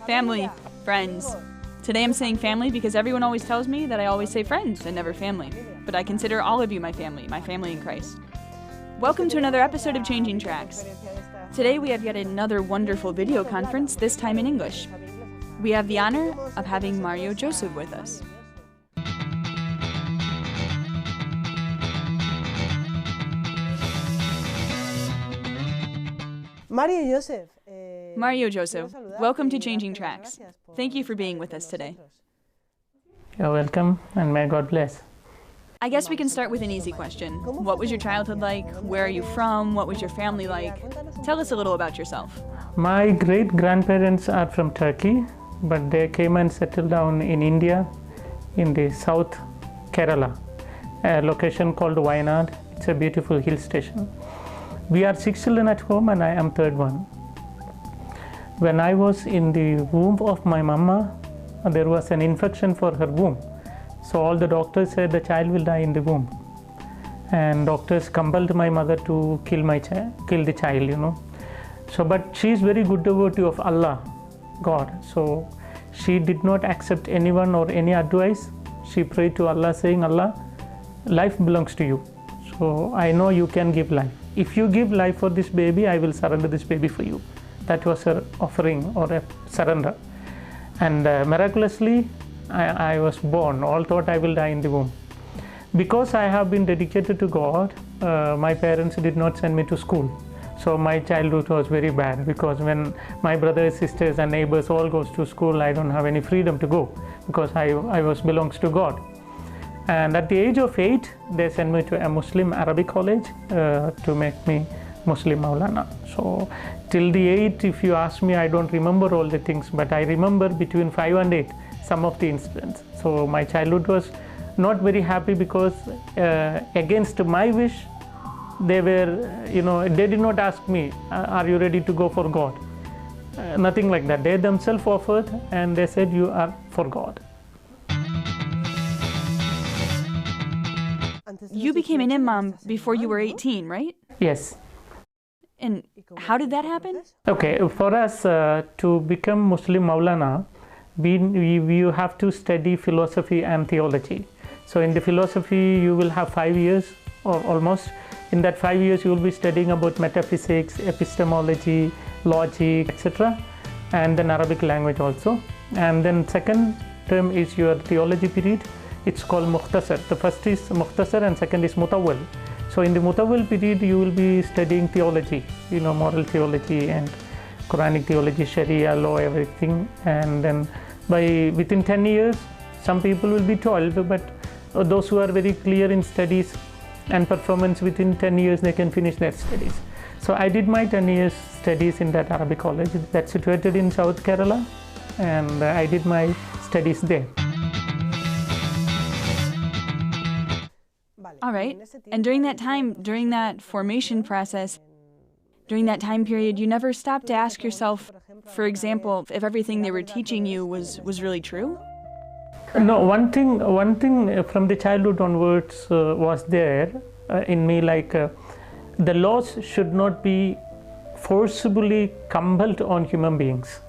family, friends. Today I'm saying family because everyone always tells me that I always say friends and never family. But I consider all of you my family in Christ. Welcome to another episode of Changing Tracks. Today we have yet another wonderful video conference, this time in English. We have the honor of having Mario Joseph with us. Mario Joseph, welcome to Changing Tracks. Thank you for being with us today. You're welcome, and may God bless. I guess we can start with an easy question. What was your childhood like? Where are you from? What was your family like? Tell us a little about yourself. My great-grandparents are from Turkey, but they came and settled down in India, in the South Kerala, a location called Wayanad. It's a beautiful hill station. We are 6 children at home, and I am third one. When I was in the womb of my mama, there was an infection for her womb. So all the doctors said the child will die in the womb. And doctors compelled my mother to kill the child, you know. So, but she is very good devotee of Allah, God. So she did not accept anyone or any advice. She prayed to Allah saying, Allah, life belongs to you. So I know you can give life. If you give life for this baby, I will surrender this baby for you. That was her offering or a surrender. And miraculously, I was born. All thought I will die in the womb. Because I have been dedicated to God, my parents did not send me to school. So my childhood was very bad, because when my brothers, sisters and neighbors all goes to school, I don't have any freedom to go, because I belongs to God. And at the age of 8, they sent me to a Muslim Arabic college to make me Muslim Maulana. So till the 8, if you ask me, I don't remember all the things, but I remember between 5 and 8 some of the incidents. So my childhood was not very happy, because against my wish, they were, they did not ask me, are you ready to go for God? Nothing like that. They themselves offered, and they said, you are for God. You became an imam before you were 18, right? Yes. And how did that happen? Okay, for us to become Muslim Maulana, you have to study philosophy and theology. So in the philosophy, you will have 5 years or almost. In that 5 years, you will be studying about metaphysics, epistemology, logic, etc. And then Arabic language also. And then second term is your theology period. It's called Mukhtasar. The first is Mukhtasar and second is Mutawwal. So in the Mutawwal period, you will be studying theology, moral theology and Quranic theology, Sharia law, everything. And then within 10 years, some people will be 12, but those who are very clear in studies and performance, within 10 years, they can finish their studies. So I did my 10 years studies in that Arabic college that's situated in South Kerala, and I did my studies there. All right. And during that time, during that formation process, during that time period, you never stopped to ask yourself, for example, if everything they were teaching you was really true? No, one thing from the childhood onwards was there in me, like the laws should not be forcibly compelled on human beings.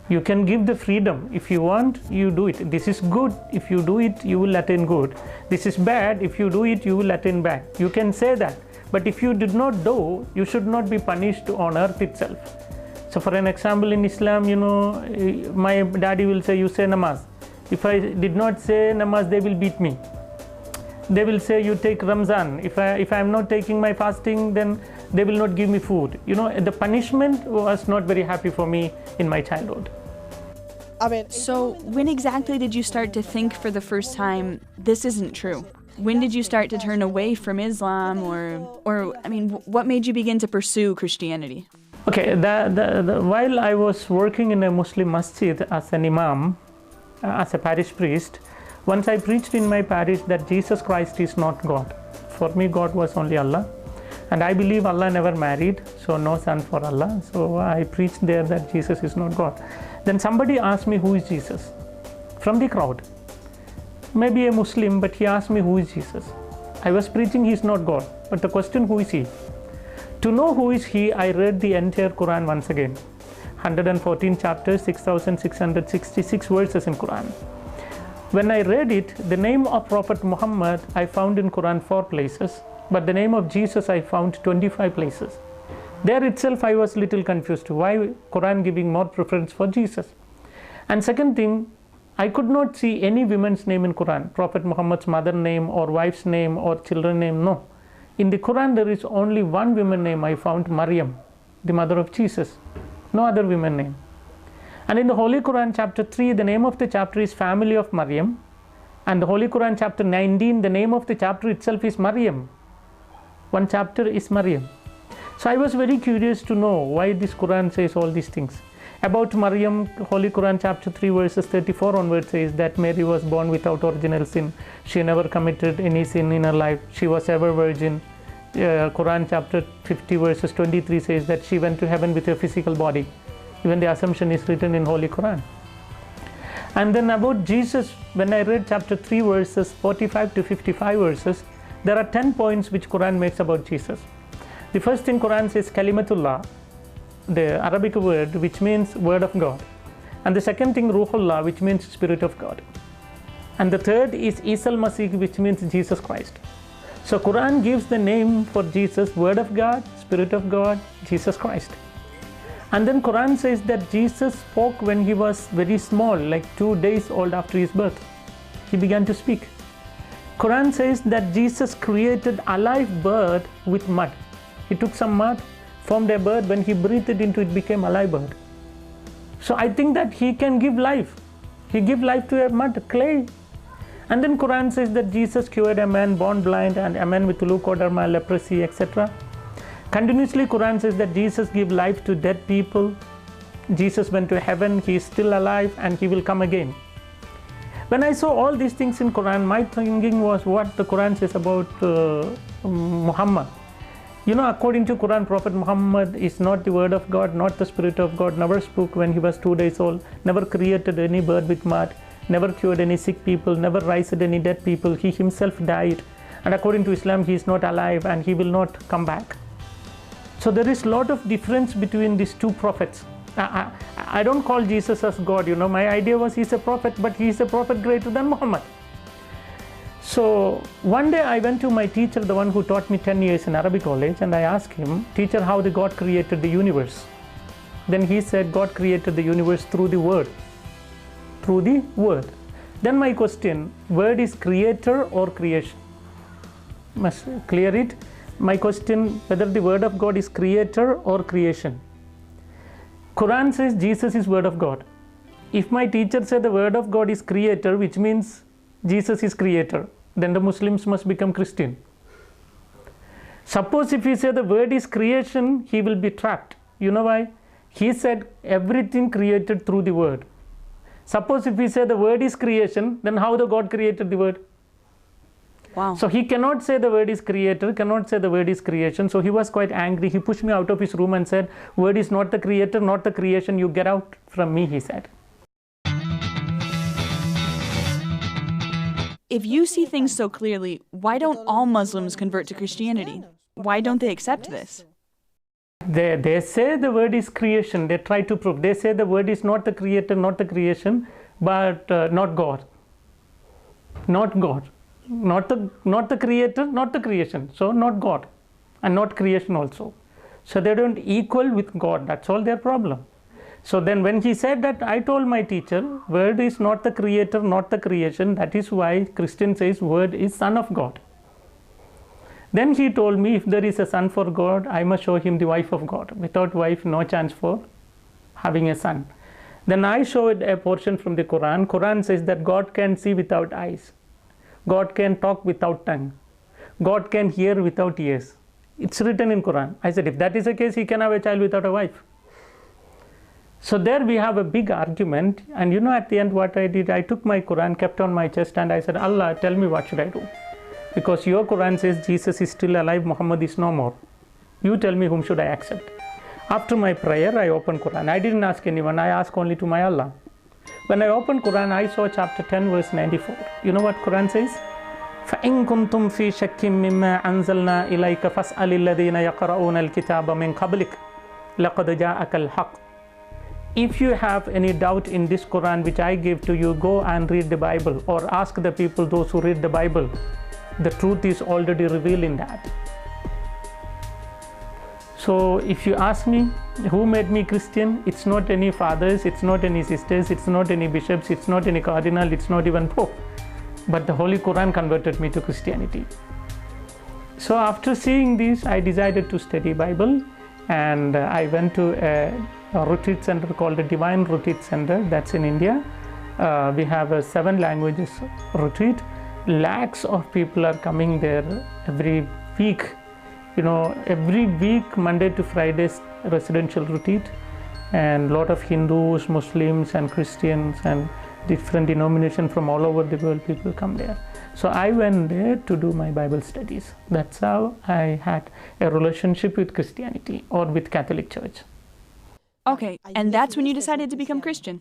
You can give the freedom. If you want, you do it. This is good. If you do it, you will attain good. This is bad. If you do it, you will attain bad. You can say that. But if you did not do, you should not be punished on earth itself. So for an example, in Islam, my daddy will say, you say namaz. If I did not say namaz, they will beat me. They will say, you take Ramzan. If I am not taking my fasting, then they will not give me food. The punishment was not very happy for me in my childhood. So when exactly did you start to think for the first time, this isn't true? When did you start to turn away from Islam, or what made you begin to pursue Christianity? Okay, while I was working in a Muslim masjid as an imam, as a parish priest, once I preached in my parish that Jesus Christ is not God. For me, God was only Allah. And I believe Allah never married, so no son for Allah. So I preached there that Jesus is not God. Then somebody asked me, who is Jesus? From the crowd. Maybe a Muslim, but he asked me, who is Jesus? I was preaching he is not God. But the question, who is he? To know who is he, I read the entire Quran once again. 114 chapters, 6,666 verses in Quran. When I read it, the name of Prophet Muhammad I found in Quran 4 places, but the name of Jesus I found 25 places. There itself I was little confused. Why Quran giving more preference for Jesus? And second thing, I could not see any woman's name in Quran, Prophet Muhammad's mother name or wife's name or children name, no. In the Quran there is only one woman name I found, Maryam, the mother of Jesus. No other woman name. And in the Holy Quran chapter 3, the name of the chapter is Family of Maryam. And the Holy Quran chapter 19, the name of the chapter itself is Maryam. One chapter is Maryam. So I was very curious to know why this Quran says all these things. About Maryam, Holy Quran chapter 3 verses 34 onwards says that Mary was born without original sin. She never committed any sin in her life. She was ever virgin. Quran chapter 50 verses 23 says that she went to heaven with her physical body. Even the assumption is written in Holy Quran. And then about Jesus, when I read chapter 3 verses 45 to 55 verses, there are 10 points which Quran makes about Jesus. The first in Quran says Kalimatullah, the Arabic word which means word of God. And the second thing Ruhullah, which means Spirit of God. And the third is Isa al-Masih, which means Jesus Christ. So Quran gives the name for Jesus, Word of God, Spirit of God, Jesus Christ. And then Quran says that Jesus spoke when he was very small, like 2 days old after his birth. He began to speak. Quran says that Jesus created a live bird with mud. He took some mud, formed a bird. When he breathed it into it, became a live bird. So I think that he can give life. He gave life to a mud, clay. And then Quran says that Jesus cured a man born blind and a man with leukoderma, leprosy, etc. Continuously Quran says that Jesus gave life to dead people. Jesus went to heaven, he is still alive and he will come again. When I saw all these things in Quran, my thinking was what the Quran says about Muhammad. You know, according to Quran, Prophet Muhammad is not the word of God, not the Spirit of God, never spoke when he was 2 days old, never created any bird with mud, never cured any sick people, never raised any dead people. He himself died. And according to Islam, he is not alive and he will not come back. So there is a lot of difference between these two prophets. I don't call Jesus as God, you know. My idea was he's a prophet, but he's a prophet greater than Muhammad. So one day I went to my teacher, the one who taught me 10 years in Arabic college, and I asked him, teacher, how the God created the universe? Then he said, God created the universe through the word. Through the word. Then my question, word is creator or creation? Must clear it. My question, whether the word of God is creator or creation. Quran says Jesus is word of God. If my teacher said the word of God is creator, which means Jesus is creator, then the Muslims must become Christian. Suppose if he said the word is creation, he will be trapped. You know why? He said everything created through the word. Suppose if we say the word is creation, then how the God created the word? Wow. So he cannot say the word is creator, cannot say the word is creation. So he was quite angry. He pushed me out of his room and said, word is not the creator, not the creation. You get out from me, he said. If you see things so clearly, why don't all Muslims convert to Christianity? Why don't they accept this? They say the word is creation. They try to prove. They say the word is not the creator, not the creation, but not God. Not God. Not the creator, not the creation. So not God and not creation also. So they don't equal with God. That's all their problem. So then when he said that, I told my teacher, word is not the creator, not the creation. That is why Christian says word is son of God. Then he told me, if there is a son for God, I must show him the wife of God. Without wife, no chance for having a son. Then I showed a portion from the Quran. Quran says that God can see without eyes. God can talk without tongue. God can hear without ears. It's written in Quran. I said, if that is the case, he can have a child without a wife. So there we have a big argument. And you know, at the end what I did, I took my Quran, kept on my chest, and I said, Allah, tell me what should I do? Because your Quran says Jesus is still alive, Muhammad is no more. You tell me whom should I accept. After my prayer, I opened Quran. I didn't ask anyone. I asked only to my Allah. When I opened Quran, I saw chapter 10, verse 94. You know what Quran says? فَإِن كُنْتُمْ فِي شَكٍّ مِّمَّا أَنزَلْنَا إِلَيْكَ فَاسْأَلِ الَّذِينَ يَقْرَؤُونَ الْكِتَابَ مِنْ قَبْلِكَ لَقَدْ جَاءَكَ الْحَقُّ. if you have any doubt in this Quran which I gave to you, go and read the Bible or ask the people, those who read the Bible. The truth is already revealed in that. So if you ask me who made me Christian, it's not any fathers, it's not any sisters, it's not any bishops, it's not any cardinal, it's not even Pope, but the Holy Quran converted me to Christianity. So after seeing this, I decided to study Bible, and I went to a retreat center called the Divine Retreat Center, that's in India. We have a 7 languages retreat. Lakhs of people are coming there every week. Every week, Monday to Fridays, residential retreat, and a lot of Hindus, Muslims, and Christians, and different denominations from all over the world, people come there. So I went there to do my Bible studies. That's how I had a relationship with Christianity or with Catholic Church. Okay, and that's when you decided to become Christian?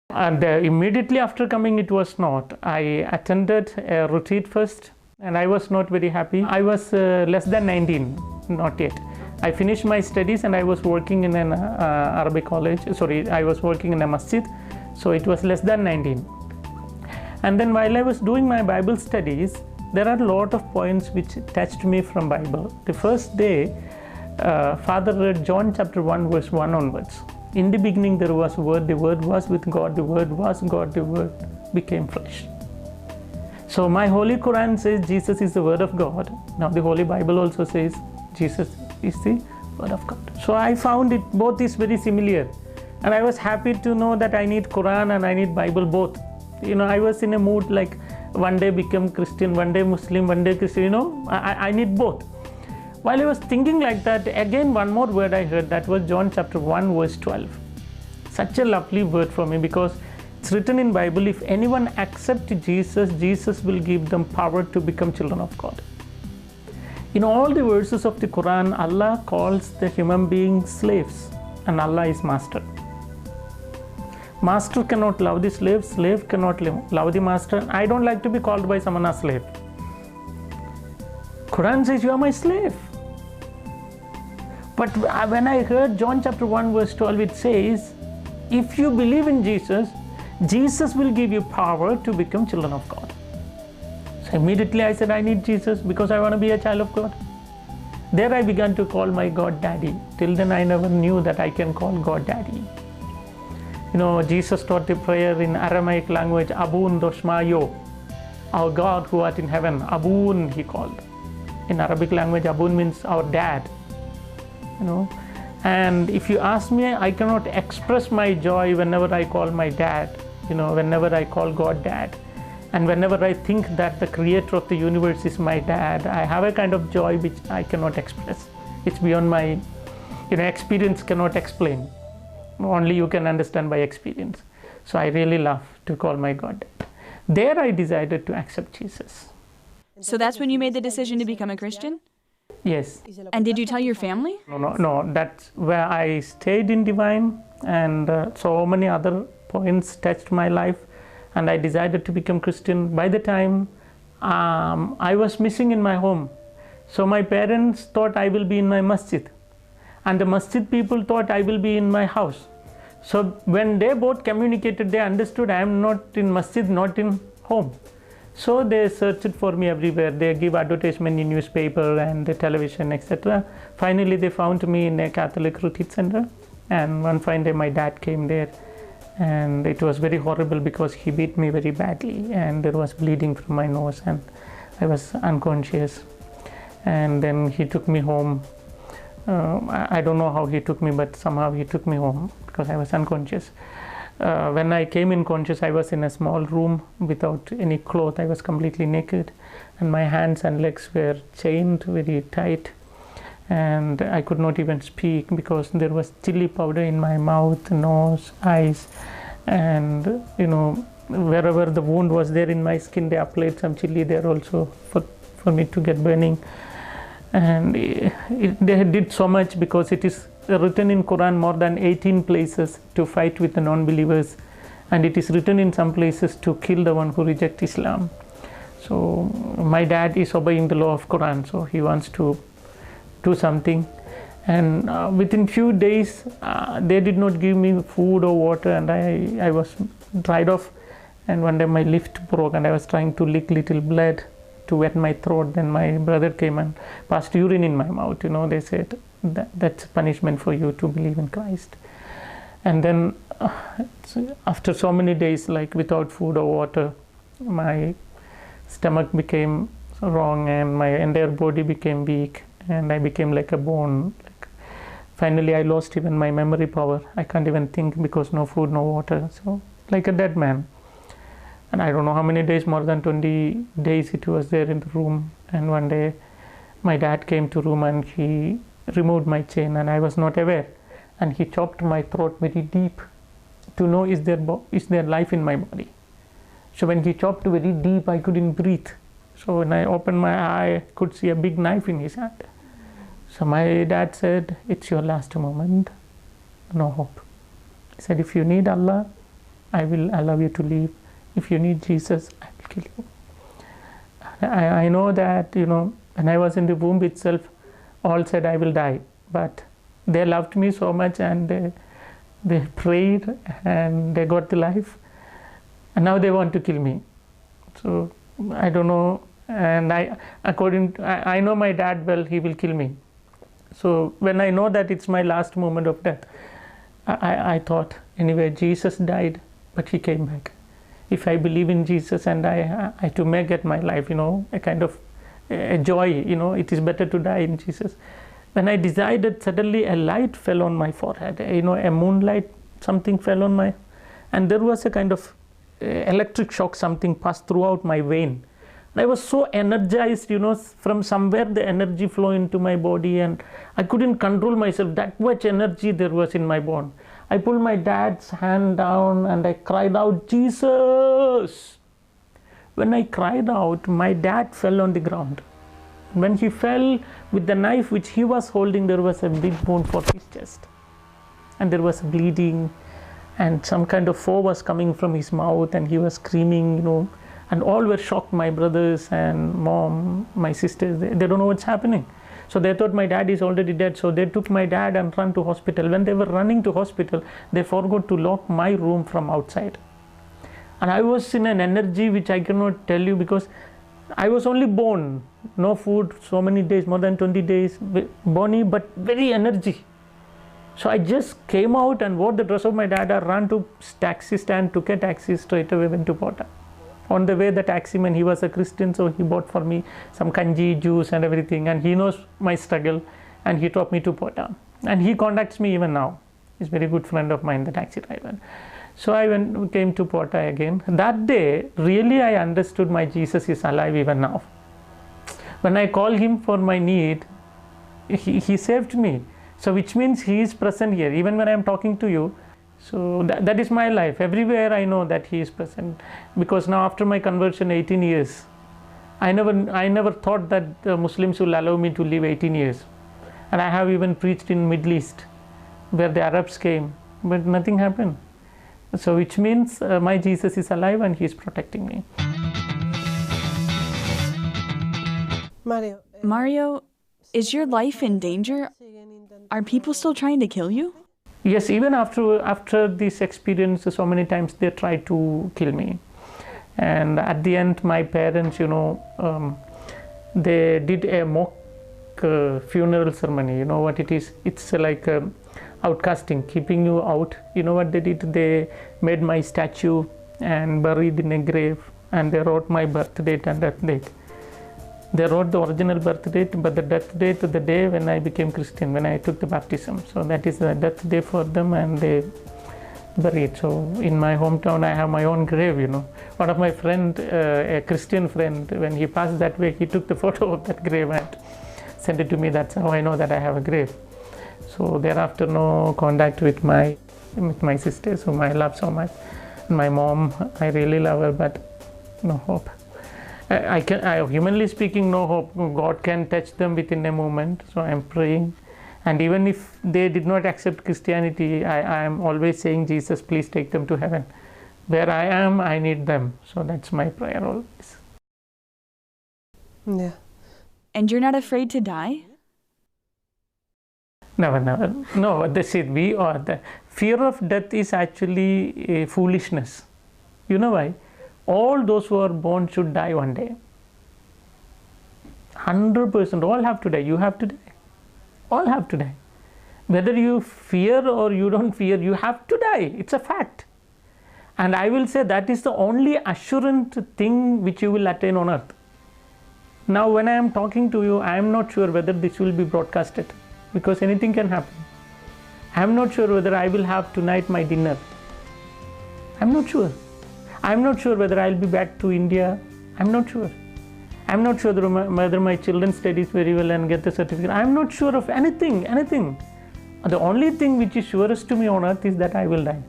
And immediately after coming, it was not. I attended a retreat first, and I was not very happy. I was less than 19, not yet. I finished my studies and I was working in an Arabic college. I was working in a masjid, so it was less than 19. And then while I was doing my Bible studies, there are a lot of points which touched me from Bible. The first day, Father read John chapter 1 verse 1 onwards. In the beginning there was Word, the Word was with God, the Word was God, the Word became flesh. So my Holy Quran says Jesus is the Word of God. Now the Holy Bible also says Jesus is the Word of God. So I found it both is very similar, and I was happy to know that I need Quran and I need Bible both. I was in a mood like one day become Christian, one day Muslim, one day Christian. I need both. While I was thinking like that, again one more word I heard, that was John chapter 1 verse 12. Such a lovely word for me, because it's written in Bible, if anyone accepts Jesus, Jesus will give them power to become children of God. In all the verses of the Quran, Allah calls the human beings slaves, and Allah is master. Master cannot love the slave, slave cannot love the master. I don't like to be called by someone as slave. Quran says you are my slave. But when I heard John chapter 1 verse 12, it says, if you believe in Jesus, Jesus will give you power to become children of God. So immediately I said, I need Jesus because I want to be a child of God. There I began to call my God Daddy. Till then I never knew that I can call God Daddy. Jesus taught the prayer in Aramaic language, Abun Doshmayo, our God who art in heaven. Abun he called. In Arabic language, Abun means our dad. And if you ask me, I cannot express my joy whenever I call my dad, whenever I call God Dad. And whenever I think that the creator of the universe is my dad, I have a kind of joy which I cannot express. It's beyond my, experience cannot explain. Only you can understand by experience. So I really love to call my God Dad. There I decided to accept Jesus. So that's when you made the decision to become a Christian? Yes. And did you tell your family? No. That's where I stayed in Divine, and so many other points touched my life, and I decided to become Christian. By the time I was missing in my home, so my parents thought I will be in my masjid, and the masjid people thought I will be in my house. So when they both communicated, they understood I am not in masjid, not in home. So they searched for me everywhere. They give advertisement in newspaper and the television, etc. Finally, they found me in a Catholic retreat center. And one fine day, my dad came there, and it was very horrible because he beat me very badly, and there was bleeding from my nose, and I was unconscious. And then he took me home. I don't know how he took me, but somehow he took me home because I was unconscious. When I came in conscious, I was in a small room without any cloth. I was completely naked, and my hands and legs were chained very tight, and I could not even speak because there was chili powder in my mouth, nose, eyes, and wherever the wound was there in my skin, they applied some chili there also for me to get burning. And they did so much because it is written in Quran more than 18 places to fight with the non-believers, and it is written in some places to kill the one who rejects Islam. So my dad is obeying the law of Quran, so he wants to do something, And within few days, they did not give me food or water, and I was dried off. And one day my lift broke, and I was trying to lick little blood to wet my throat. Then my brother came and passed urine in my mouth. They said that's punishment for you to believe in Christ. And then after so many days, like without food or water, my stomach became wrong, and my entire body became weak, and I became like a bone. Finally, I lost even my memory power. I can't even think because no food, no water. So like a dead man. And I don't know how many days, more than 20 days it was there in the room. And one day my dad came to room and he removed my chain, and I was not aware. And he chopped my throat very deep to know is there life in my body. So when he chopped very deep, I couldn't breathe. So when I opened my eye, I could see a big knife in his hand. So my dad said, it's your last moment, no hope. He said, if you need Allah, I will allow you to leave. If you need Jesus, I will kill you. I know that, when I was in the womb itself, all said I will die. But they loved me so much, and they prayed, and they got the life. And now they want to kill me. So I don't know. And I know my dad well, he will kill me. So when I know that it's my last moment of death, I thought, anyway, Jesus died, but he came back. If I believe in Jesus and I to make it my life, a kind of a joy, it is better to die in Jesus. When I decided, suddenly a light fell on my forehead, a moonlight, something fell on my, and there was a kind of electric shock, something passed throughout my vein. I was so energized, from somewhere the energy flow into my body, and I couldn't control myself. That much energy there was in my bone. I pulled my dad's hand down and I cried out, Jesus! When I cried out, my dad fell on the ground. When he fell with the knife which he was holding, there was a big wound for his chest. And there was bleeding, and some kind of foam was coming from his mouth, and he was screaming, and all were shocked, my brothers and mom, my sisters, they don't know what's happening. So they thought my dad is already dead. So they took my dad and ran to hospital. When they were running to hospital, they forgot to lock my room from outside. And I was in an energy which I cannot tell you, because I was only born, no food, so many days, more than 20 days, bony, but very energy. So I just came out and wore the dress of my dad. I ran to taxi stand, took a taxi, straight away went to Pota. On the way, the taximan, he was a Christian, so he bought for me some kanji, juice and everything, and he knows my struggle, and he dropped me to Pota. And he contacts me even now. He's a very good friend of mine, the taxi driver. So I came to Pota again. That day, really I understood my Jesus is alive even now. When I call him for my need, he saved me. So which means he is present here, even when I am talking to you. So that is my life. Everywhere I know that he is present, because now after my conversion 18 years, I never thought that the Muslims will allow me to live 18 years. And I have even preached in Middle East where the Arabs came, but nothing happened. So which means my Jesus is alive and he is protecting me. Mario, is your life in danger? Are people still trying to kill you? Yes, even after this experience, so many times they tried to kill me. And at the end, my parents, they did a mock funeral ceremony. You know what it is? It's like outcasting, keeping you out. You know what they did? They made my statue and buried in a grave, and they wrote my birth date and death date. They wrote the original birth date, but the death date, the day when I became Christian, when I took the baptism. So that is the death day for them, and they buried. So in my hometown, I have my own grave, One of my friend, a Christian friend, when he passed that way, he took the photo of that grave and sent it to me. That's how I know that I have a grave. So thereafter, no contact with my sisters, whom I love so much. My mom, I really love her, but no hope. Humanly speaking, no hope. God can touch them within a moment. So I am praying. And even if they did not accept Christianity, I am always saying, Jesus, please take them to heaven. Where I am, I need them. So that's my prayer always. Yeah. And you're not afraid to die? Never, never. No, this is we or the fear of death is actually a foolishness. You know why? All those who are born should die one day. 100%, all have to die. You have to die. All have to die. Whether you fear or you don't fear, you have to die. It's a fact. And I will say that is the only assurance thing which you will attain on earth. Now, when I am talking to you, I am not sure whether this will be broadcasted, because anything can happen. I am not sure whether I will have tonight my dinner. I am not sure. I am not sure whether I will be back to India. I am not sure. I am not sure whether my children studies very well and get the certificate. I am not sure of anything. The only thing which is surest to me on earth is that I will die.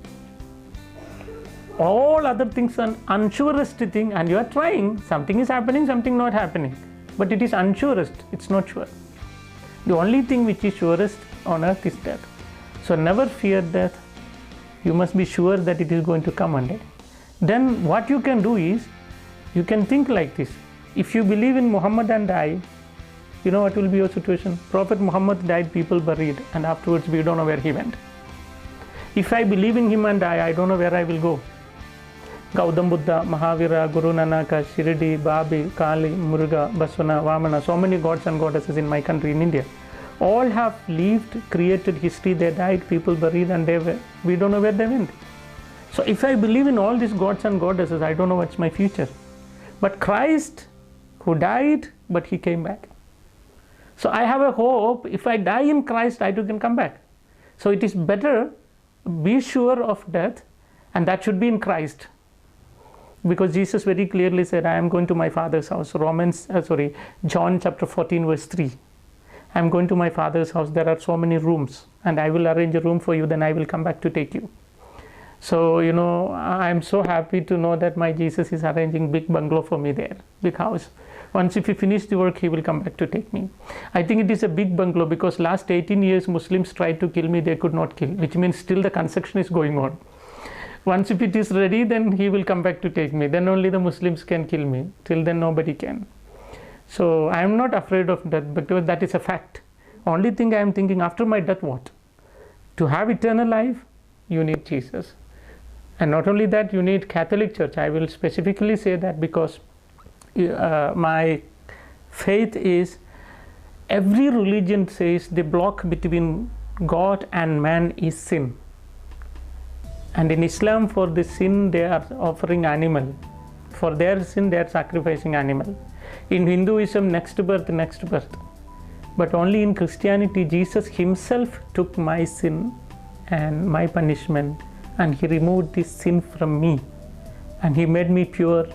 All other things are unsurest thing, and you are trying. Something is happening, something not happening. But it is unsurest. It's not sure. The only thing which is surest on earth is death. So never fear death. You must be sure that it is going to come one day. Then what you can do is, you can think like this. If you believe in Muhammad and die, you know what will be your situation? Prophet Muhammad died, people buried, and afterwards we don't know where he went. If I believe in him and die, I don't know where I will go. Gautama Buddha, Mahavira, Guru Nanaka, Shirdi, Babi, Kali, Muruga, Baswana, Vamana, so many gods and goddesses in my country, in India. All have lived, created history, they died, people buried, and we don't know where they went. So if I believe in all these gods and goddesses, I don't know what's my future. But Christ, who died, but he came back. So I have a hope, if I die in Christ, I too can come back. So it is better, be sure of death, and that should be in Christ. Because Jesus very clearly said, I am going to my Father's house. John chapter 14 verse 3. I am going to my Father's house. There are so many rooms, and I will arrange a room for you, then I will come back to take you. So, I am so happy to know that my Jesus is arranging big bungalow for me there, big house. Once if he finish the work, he will come back to take me. I think it is a big bungalow because last 18 years Muslims tried to kill me, they could not kill, which means still the construction is going on. Once if it is ready, then he will come back to take me. Then only the Muslims can kill me. Till then nobody can. So I am not afraid of death, because that is a fact. Only thing I am thinking, after my death what? To have eternal life, you need Jesus. And not only that, you need Catholic Church. I will specifically say that because my faith is, every religion says the block between God and man is sin. And in Islam, for the sin, they are offering animal. For their sin, they are sacrificing animal. In Hinduism, next birth. But only in Christianity, Jesus himself took my sin and my punishment, and he removed this sin from me. And he made me pure,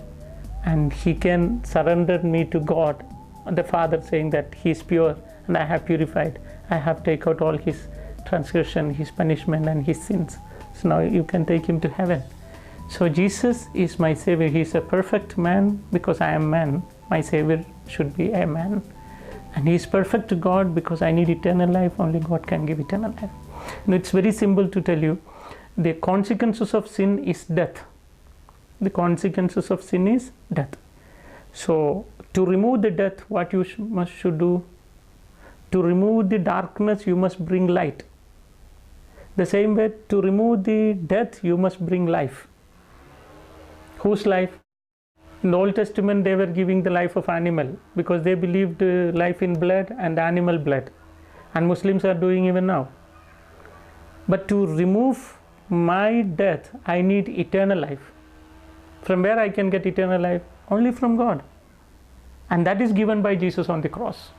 and he can surrender me to God, the Father, saying that he is pure, and I have purified. I have taken out all his transgression, his punishment, and his sins. So now you can take him to heaven. So Jesus is my Savior. He is a perfect man because I am man. My Savior should be a man. And he is perfect to God because I need eternal life. Only God can give eternal life. It's very simple to tell you. The consequences of sin is death. The consequences of sin is death. So to remove the death, what you should do? To remove the darkness, you must bring light. The same way, to remove the death, you must bring life. Whose life? In the Old Testament, they were giving the life of animal because they believed life in blood and animal blood. And Muslims are doing even now. But to remove my death, I need eternal life. From where I can get eternal life? Only from God. And that is given by Jesus on the cross.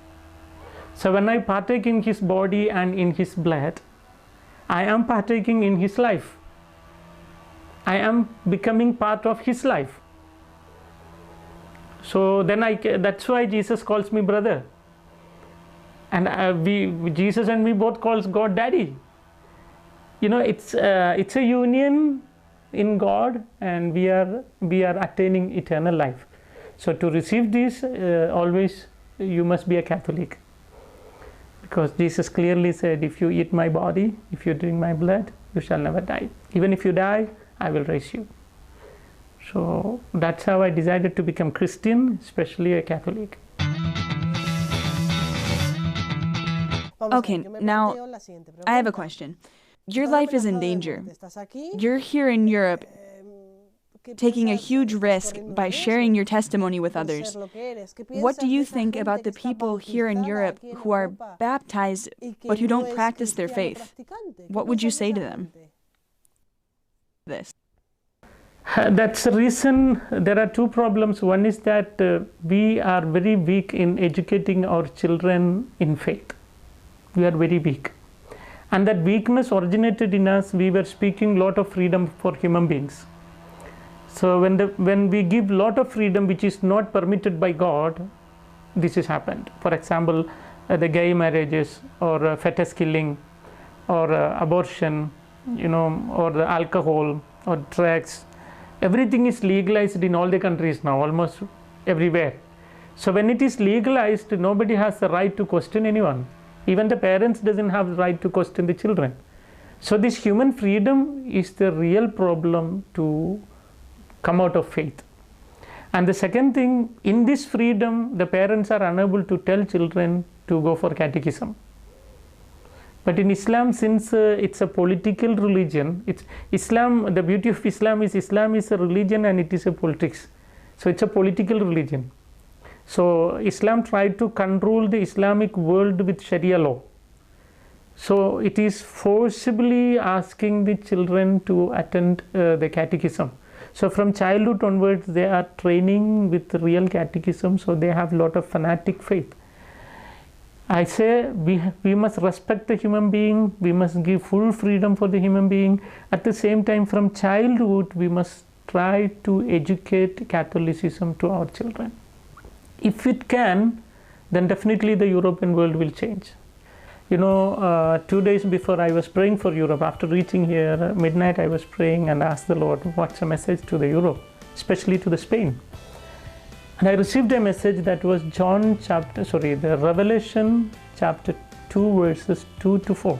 So when I partake in his body and in his blood, I am partaking in his life. I am becoming part of his life. So then that's why Jesus calls me brother. And Jesus and me both calls God daddy. It's a union in God, and we are attaining eternal life. So to receive this, always you must be a Catholic. Because Jesus clearly said, if you eat my body, if you drink my blood, you shall never die. Even if you die, I will raise you. So that's how I decided to become Christian, especially a Catholic. Okay, now I have a question. Your life is in danger. You're here in Europe taking a huge risk by sharing your testimony with others. What do you think about the people here in Europe who are baptized but who don't practice their faith? What would you say to them? This. That's the reason there are two problems. One is that we are very weak in educating our children in faith. We are very weak. And that weakness originated in us. We were speaking a lot of freedom for human beings. So when we give a lot of freedom which is not permitted by God, this has happened. For example, the gay marriages or fetus killing or abortion, or the alcohol or drugs. Everything is legalized in all the countries now, almost everywhere. So when it is legalized, nobody has the right to question anyone. Even the parents doesn't have the right to question the children. So this human freedom is the real problem to come out of faith. And the second thing, in this freedom, the parents are unable to tell children to go for catechism. But in Islam, since it's a political religion, the beauty of Islam is a religion and it is a politics. So it's a political religion. So Islam tried to control the Islamic world with Sharia law. So it is forcibly asking the children to attend the catechism. So from childhood onwards, they are training with real catechism, so they have a lot of fanatic faith. I say we must respect the human being, we must give full freedom for the human being. At the same time, from childhood, we must try to educate Catholicism to our children. If it can, then definitely the European world will change. 2 days before I was praying for Europe, after reaching here, midnight I was praying and asked the Lord, what's a message to the Europe, especially to the Spain? And I received a message that was the Revelation chapter 2 verses 2 to 4.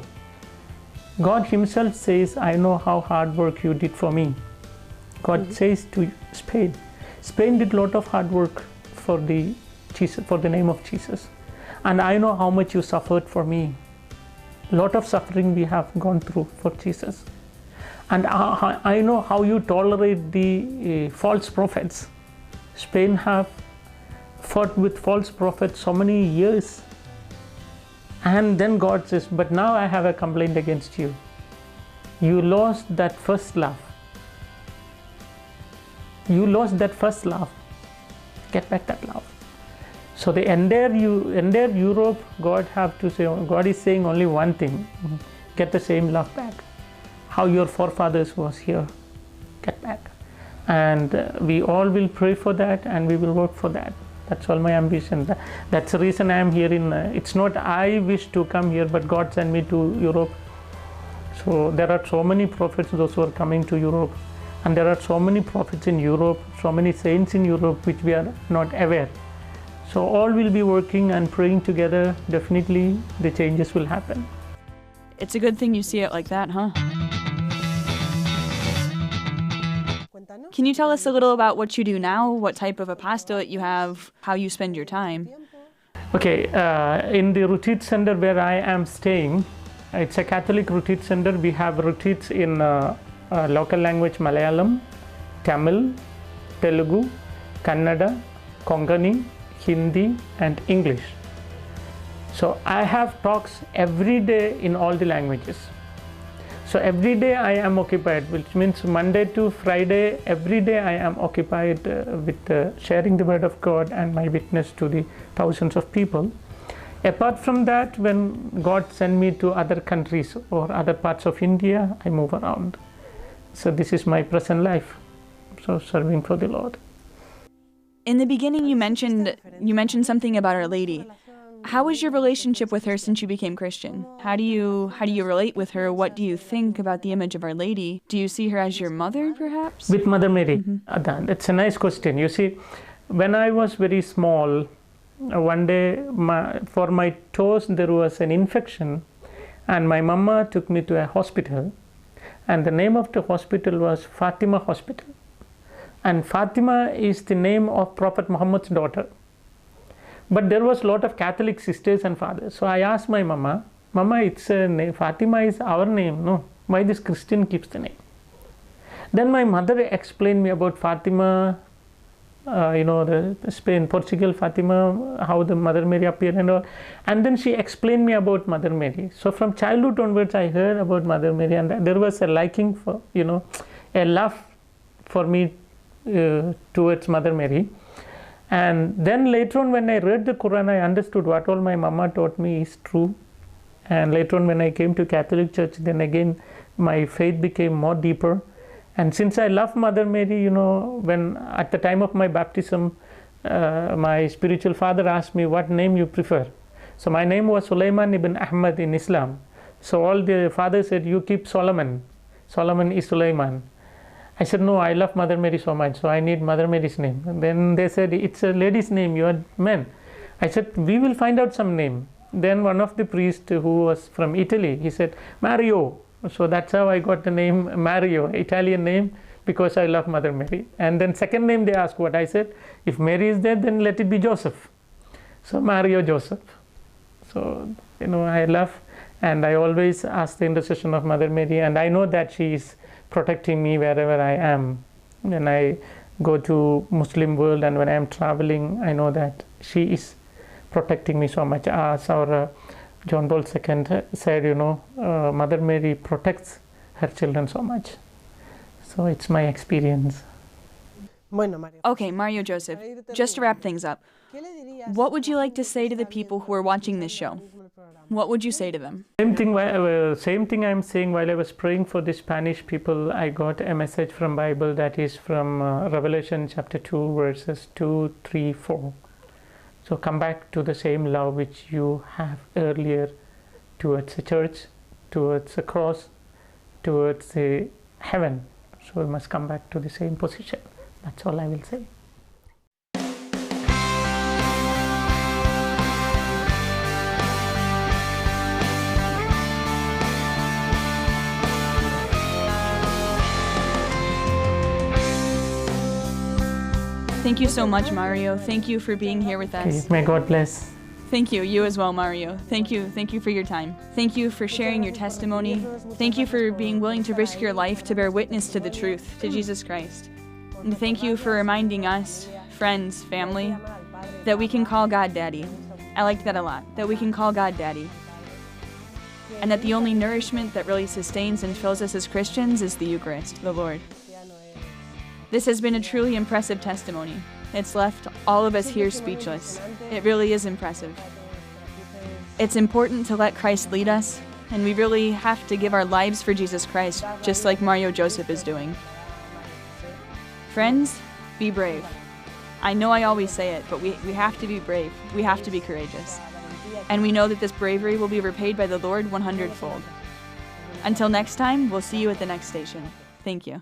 God himself says, I know how hard work you did for me. God says to Spain. Spain did a lot of hard work for the name of Jesus. And I know how much you suffered for me. A lot of suffering we have gone through for Jesus. And I know how you tolerate the false prophets. Spain have fought with false prophets so many years. And then God says, but now I have a complaint against you. You lost that first love. You lost that first love. Get back that love. So the entire Europe, God is saying only one thing: get the same love back. How your forefathers was here, get back. And we all will pray for that, and we will work for that. That's all my ambition. That's the reason I am here. It's not I wish to come here, but God sent me to Europe. So there are so many prophets, those who are coming to Europe, and there are so many prophets in Europe, so many saints in Europe, which we are not aware. So all will be working and praying together. Definitely the changes will happen. It's a good thing you see it like that, huh? Can you tell us a little about what you do now, what type of apostolate you have, how you spend your time? Okay, in the retreat center where I am staying, it's a Catholic retreat center. We have retreats in local language Malayalam, Tamil, Telugu, Kannada, Konkani, Hindi and English. So I have talks every day in all the languages. So every day I am occupied, which means Monday to Friday, every day I am occupied with sharing the word of God and my witness to the thousands of people. Apart from that, when God sends me to other countries or other parts of India, I move around. So this is my present life, so serving for the Lord. In the beginning, you mentioned something about Our Lady. How is your relationship with her since you became Christian? How do you relate with her? What do you think about the image of Our Lady? Do you see her as your mother, perhaps? With Mother Mary. That's a nice question. You see, when I was very small, one day for my toes there was an infection, and my mama took me to a hospital, and the name of the hospital was Fatima Hospital. And Fatima is the name of Prophet Muhammad's daughter. But there was a lot of Catholic sisters and fathers. So I asked my mama, Mama, it's a name. Fatima is our name. No, why this Christian keeps the name? Then my mother explained me about Fatima, the Spain, Portugal, Fatima, how the Mother Mary appeared and all. And then she explained me about Mother Mary. So from childhood onwards, I heard about Mother Mary, and there was a liking for, a love for me towards Mother Mary. And then later on, when I read the Quran, I understood what all my mama taught me is true. And later on, when I came to Catholic Church, then again, my faith became more deeper. And since I love Mother Mary, when at the time of my baptism, my spiritual father asked me what name you prefer. So my name was Sulaiman ibn Ahmad in Islam. So all the fathers said, you keep Solomon. Solomon is Sulaiman. I said, no, I love Mother Mary so much, so I need Mother Mary's name. And then they said, it's a lady's name, you are men. I said, we will find out some name. Then one of the priests who was from Italy, he said, Mario. So that's how I got the name Mario, Italian name, because I love Mother Mary. And then second name they asked what I said, if Mary is there, then let it be Joseph. So Mario Joseph. So, I love, and I always ask the intercession of Mother Mary, and I know that she is protecting me wherever I am. When I go to Muslim world and when I am traveling, I know that she is protecting me so much. As our John Paul II said, Mother Mary protects her children so much. So it's my experience. Okay, Mario Joseph, just to wrap things up, what would you like to say to the people who are watching this show? What would you say to them? Same thing I'm saying while I was praying for the Spanish people. I got a message from Bible that is from Revelation chapter 2, verses 2, 3, 4. So come back to the same love which you have earlier towards the church, towards the cross, towards the heaven. So we must come back to the same position. That's all I will say. Thank you so much, Mario. Thank you for being here with us. Okay, may God bless. Thank you. You as well, Mario. Thank you. Thank you for your time. Thank you for sharing your testimony. Thank you for being willing to risk your life to bear witness to the truth, to Jesus Christ. And thank you for reminding us, friends, family, that we can call God Daddy. I liked that a lot, that we can call God Daddy. And that the only nourishment that really sustains and fills us as Christians is the Eucharist, the Lord. This has been a truly impressive testimony. It's left all of us here speechless. It really is impressive. It's important to let Christ lead us, and we really have to give our lives for Jesus Christ, just like Mario Joseph is doing. Friends, be brave. I know I always say it, but we have to be brave. We have to be courageous. And we know that this bravery will be repaid by the Lord 100-fold. Until next time, we'll see you at the next station. Thank you.